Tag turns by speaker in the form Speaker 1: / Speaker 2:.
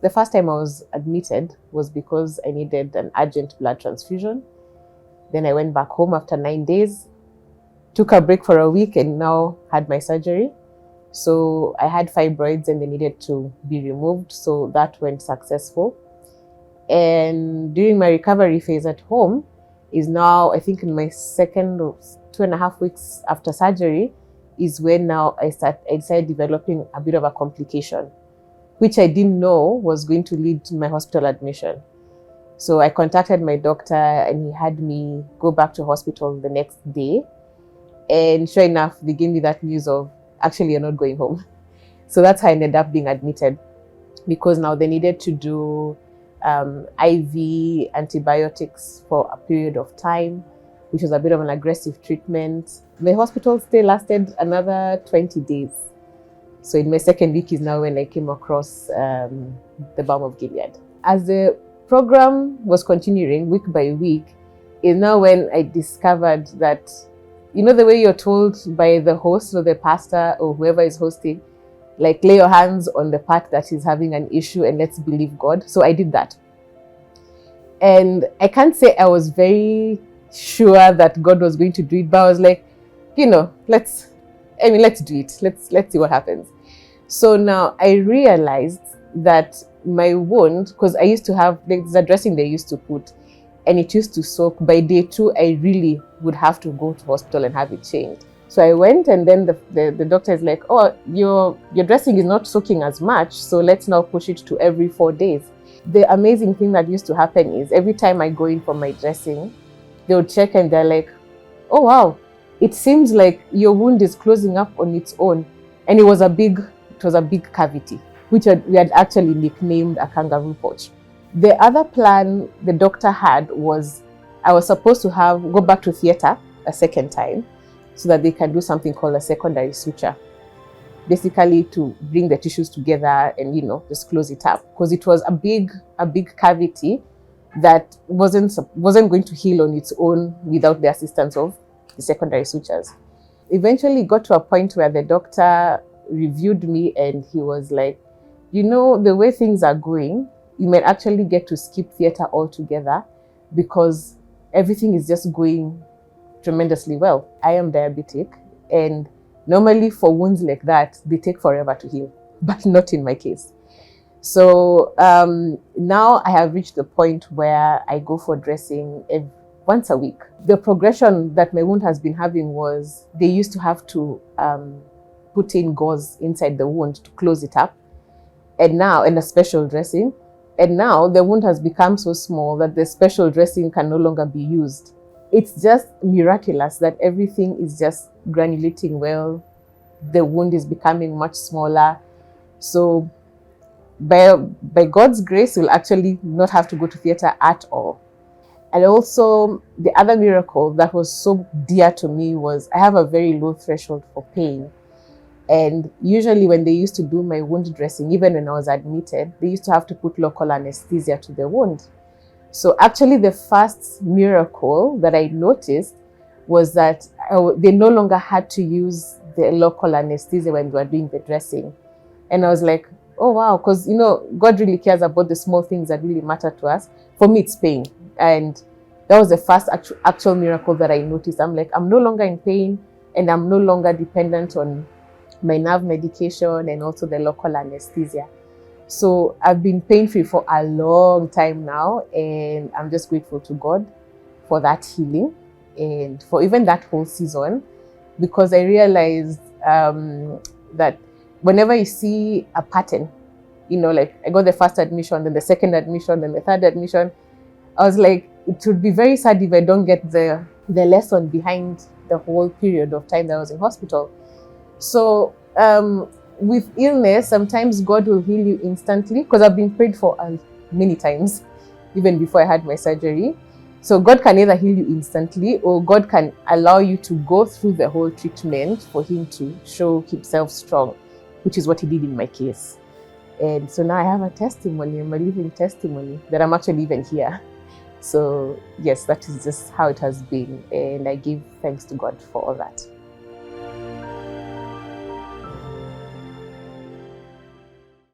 Speaker 1: The first time I was admitted was because I needed an urgent blood transfusion. Then I went back home after 9 days, took a break for a week, and now had my surgery. So I had fibroids and they needed to be removed. So that went successful. And during my recovery phase at home is now, I think in my second or 2.5 weeks after surgery, is when now I decided developing a bit of a complication, which I didn't know was going to lead to my hospital admission. So I contacted my doctor and he had me go back to hospital the next day. And sure enough, they gave me that news of, actually, you're not going home. So that's how I ended up being admitted, because now they needed to do IV antibiotics for a period of time, which was a bit of an aggressive treatment. My hospital stay lasted another 20 days. So in my second week is now when I came across the Balm of Gilead. As the program was continuing week by week, is now when I discovered that, you know, the way you're told by the host or the pastor or whoever is hosting, like, lay your hands on the part that is having an issue and let's believe God. So I did that. And I can't say I was very sure that God was going to do it, but I was like, you know, let's do it. Let's see what happens. So now I realized that my wound, because I used to have, there's a dressing they used to put, and it used to soak. By day 2, I really would have to go to hospital and have it changed. So I went, and then the doctor is like, oh, your dressing is not soaking as much, so let's now push it to every 4 days. The amazing thing that used to happen is every time I go in for my dressing, they would check and they're like, oh wow, it seems like your wound is closing up on its own. And it was a big cavity, which we had actually nicknamed a kangaroo pouch. The other plan the doctor had was I was supposed to go back to theater a second time so that they can do something called a secondary suture, basically to bring the tissues together and, you know, just close it up, because it was a big cavity that wasn't going to heal on its own without the assistance of the secondary sutures. Eventually got to a point where the doctor reviewed me and he was like, you know, the way things are going, you might actually get to skip theater altogether because everything is just going tremendously well. I am diabetic, and normally for wounds like that, they take forever to heal, but not in my case. So now I have reached the point where I go for dressing once a week. The progression that my wound has been having was they used to have to put in gauze inside the wound to close it up, and a special dressing. And now the wound has become so small that the special dressing can no longer be used. It's just miraculous that everything is just granulating well. The wound is becoming much smaller. So by God's grace, we'll actually not have to go to theater at all. And also, the other miracle that was so dear to me was I have a very low threshold for pain. And usually when they used to do my wound dressing, even when I was admitted, they used to have to put local anesthesia to the wound. So actually the first miracle that I noticed was that they no longer had to use the local anesthesia when they were doing the dressing. And I was like, oh wow, because, you know, God really cares about the small things that really matter to us. For me, it's pain. And that was the first actual miracle that I noticed. I'm like, I'm no longer in pain, and I'm no longer dependent on my nerve medication and also the local anesthesia. So I've been pain-free for a long time now, and I'm just grateful to God for that healing and for even that whole season, because I realized that whenever you see a pattern, you know, like I got the first admission, then the second admission, then the third admission, I was like, it would be very sad if I don't get the lesson behind the whole period of time that I was in hospital. So with illness, sometimes God will heal you instantly, because I've been prayed for many times, even before I had my surgery. So God can either heal you instantly, or God can allow you to go through the whole treatment for Him to show Himself strong, which is what He did in my case. And so now I have a testimony, I'm a living testimony that I'm actually even here. So yes, that is just how it has been. And I give thanks to God for all that.